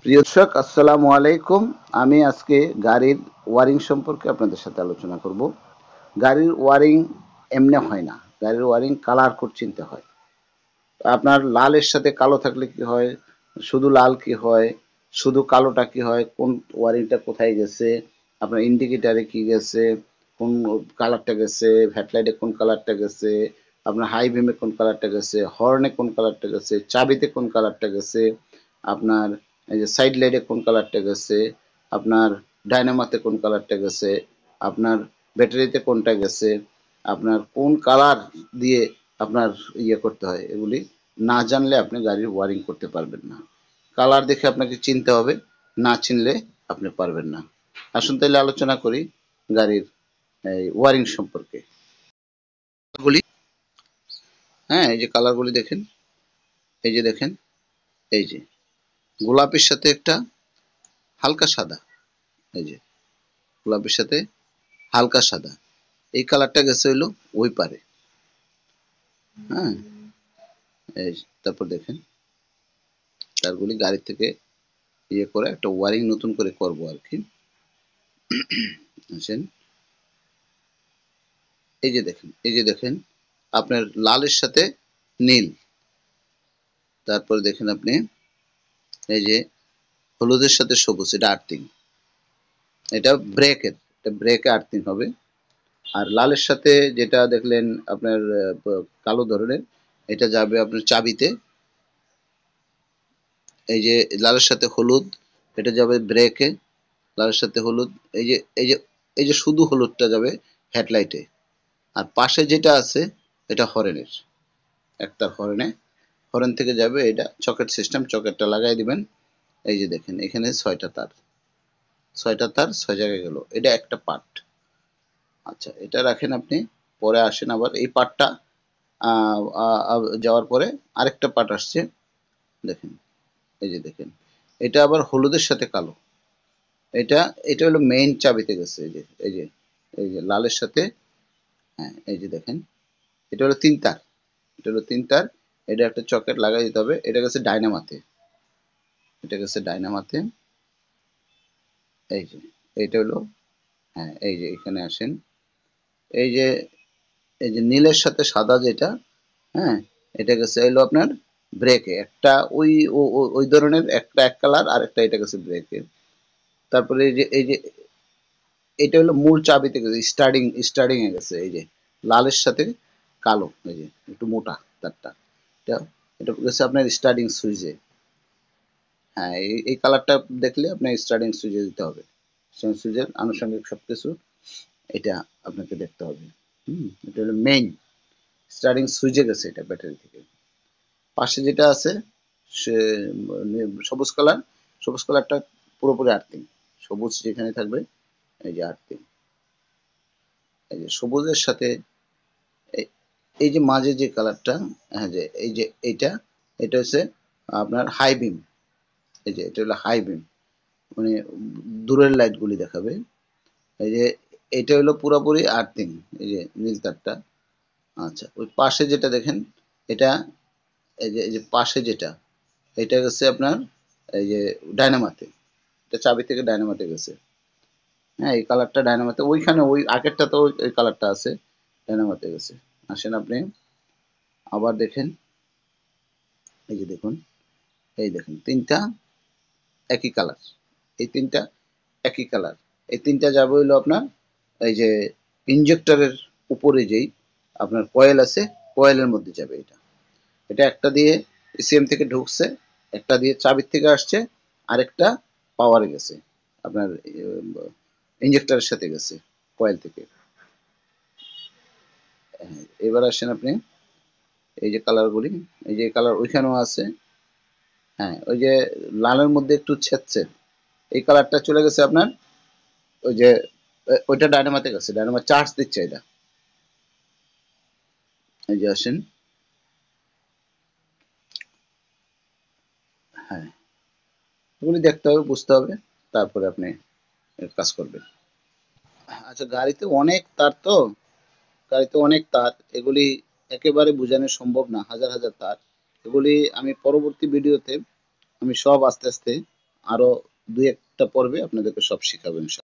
প্রিয় দর্শক, আসসালামু আলাইকুম। আমি আজকে গাড়ির ওয়ারিং সম্পর্কে আপনাদের সাথে আলোচনা করব। গাড়ির ওয়ারিং এমনি হয় না, গাড়ির ওয়ারিং কালার কোড চিনতে হয়। আপনার লালের সাথে কালো থাকলে কি হয়, শুধু লাল কি হয়, শুধু কালোটা কি হয়, কোন ওয়ারিংটা কোথায় গেছে, আপনার ইন্ডিকেটারে কি গেছে, কোন কালারটা গেছে, হেডলাইটে কোন কালারটা গেছে, আপনার হাই বিমে কোন কালারটা গেছে, হর্নে কোন কালারটা গেছে, চাবিতে কোন কালারটা গেছে, আপনার এই যে সাইড লাইটে কোন কালারটা গেছে, আপনার ডায়নামাতে কোন কালারটা গেছে, আপনার ব্যাটারিতে কোনটা গেছে, আপনার কোন কালার দিয়ে আপনার করতে হয়, এগুলি না জানলে আপনি গাড়ির ওয়ারিং করতে পারবেন না। কালার দেখে আপনাকে চিনতে হবে, না চিনলে আপনি পারবেন না। আসুন তাহলে আলোচনা করি গাড়ির এই ওয়ারিং সম্পর্কে। গুলি, হ্যাঁ, এই যে কালারগুলি দেখেন, এই যে দেখেন, এই যে গোলাপের সাথে একটা হালকা সাদা, এই যে গোলাপের সাথে হালকা সাদা, এই কালারটা গেছে হইলো ওই পারে। হ্যাঁ, এই তারপর দেখেন তারগুলি গাড়ি থেকে করে একটা ওয়ারিং নতুন করে করবো আর কি। আসেন, এই যে দেখেন, এই যে দেখেন আপনার লালের সাথে নীল, তারপরে দেখেন আপনি এই যে হলুদের সাথে সবুজ, এটা আর্থিং, এটা ব্রেকের, এটা ব্রেকে আর্থিং হবে। আর লালের সাথে যেটা দেখলেন আপনার কালো ধরনের, এটা যাবে আপনার চাবিতে। এই যে লালের সাথে হলুদ, এটা যাবে ব্রেকে, লালের সাথে হলুদ। এই যে এই যে এই যে শুধু হলুদটা যাবে হেডলাইটে। আর পাশে যেটা আছে এটা হরেনের, একটা হরেনে, হরেন থেকে যাবে এটা চকেট সিস্টেম, চকেটটা লাগাই দিবেন। এই যে দেখেন এখানে ছয়টা তার, ছয়টা তার ছয় জায়গায় গেল, এটা একটা পার্ট। আচ্ছা, এটা রাখেন আপনি, পরে আসেন আবার এই পার্টটা যাওয়ার পরে আরেকটা পার্ট আসছে, দেখেন, এই যে দেখেন, এটা আবার হলুদের সাথে কালো, এটা এটা হলো মেইন চাবিতে গেছে। এই যে এই যে এই যে লালের সাথে, হ্যাঁ, এই যে দেখেন, এটা হলো তিন তার, এটা হলো তিন তার, এটা একটা চকেট লাগাই দিতে হবে। এটা গেছে ডায়নামাতে, এটা গেছে ডায়নামাতে। এই যে এইটা হলো, হ্যাঁ, এই যে এখানে আসেন, এই যে এই যে নীলের সাথে সাদা যেটা, হ্যাঁ, এটা গেছে হলো আপনার ব্রেকে, একটা ওই ওই ধরনের একটা এক কালার, আর একটা এটা গেছে ব্রেকে। তারপরে এই যে এটা হলো মূল চাবিতে গেছে, স্টার্টিং এ গেছে, এই যে লালের সাথে কালো, এই যে একটু মোটা তারটা, এটা এটা গেছে আপনার স্টার্টিং সুইচে। হ্যাঁ, এই কালারটা দেখলে আপনার স্টার্টিং সুইচে দিতে হবে, সুইচের আনুষঙ্গিক সবকিছু এটা আপনাকে দেখতে হবে। এটা হলো মেইন স্টার্টিং সুইচে গেছে, এটা ব্যাটারি থেকে। পাশে যেটা আছে সে সবুজ কালার, সবুজ কালারটা পুরোপুরি আর্থিং, সবুজ যেখানে থাকবে এই যে আর্থিং, এই যে সবুজের সাথে এই- এই যে মাঝে যে কালারটা, হ্যাঁ, যে এই যে এইটা, এটা হচ্ছে আপনার হাই বিম, এই যে এটা হলো হাই বিম, মানে দূরের লাইট গুলি দেখাবে। এই যে এটা হলো পুরোপুরি আর্থিং, এই যে নীল তারটা। আচ্ছা, ওই পাশে যেটা দেখেন, এটা এই যে পাশে যেটা, এটা গেছে আপনার এই যে ডায়নামাতে, এটা চাবি থেকে ডায়নামাতে গেছে। হ্যাঁ, এই কালারটা ডায়নামাতে, ওইখানে ওই আগেরটা তো ওই কালারটা আছে, ডায়নামাতে গেছে। আসেন আপনি আবার দেখেন, এই যে দেখুন, এই দেখেন তিনটা একই কালার, এই তিনটা একই কালার, এই তিনটা যাবে হইলো আপনার এই যে ইনজেক্টরের উপরে যেই আপনার কয়েল আছে, কয়েলের মধ্যে যাবে এটা। এটা একটা দিয়ে এসিএম থেকে ঢুকছে, একটা দিয়ে চাবির থেকে আসছে, আরেকটা পাওয়ারে গেছে, আপনার ইনজেক্টরের সাথে গেছে কয়েল থেকে। হ্যাঁ, এবার আসেন আপনি এই যে কালারগুলি, এই যে কালার ওইখানেও আছে। হ্যাঁ, ওই যে লালের মধ্যে একটু ছেদছে, এই কালারটা চলে গেছে আপনার ওই যে ওইটা ডায়নামাতে গেছে, ডায়নামা চার্জ দিচ্ছে এটা। এই যে আসেন, হ্যাঁ, এগুলি দেখতে হবে, বুঝতে হবে, তারপরে আপনি এর কাজ করবেন। আচ্ছা, গাড়িতে অনেক তার তো, গাড়িতে অনেক তার, এগুলি একেবারে বোঝানো সম্ভব না, হাজার হাজার তার। এগুলি আমি পরবর্তী ভিডিওতে আমি সব আস্তে আস্তে আরো দুই একটা পর্বে আপনাদেরকে সব শিখাবো ইনশাআল্লাহ।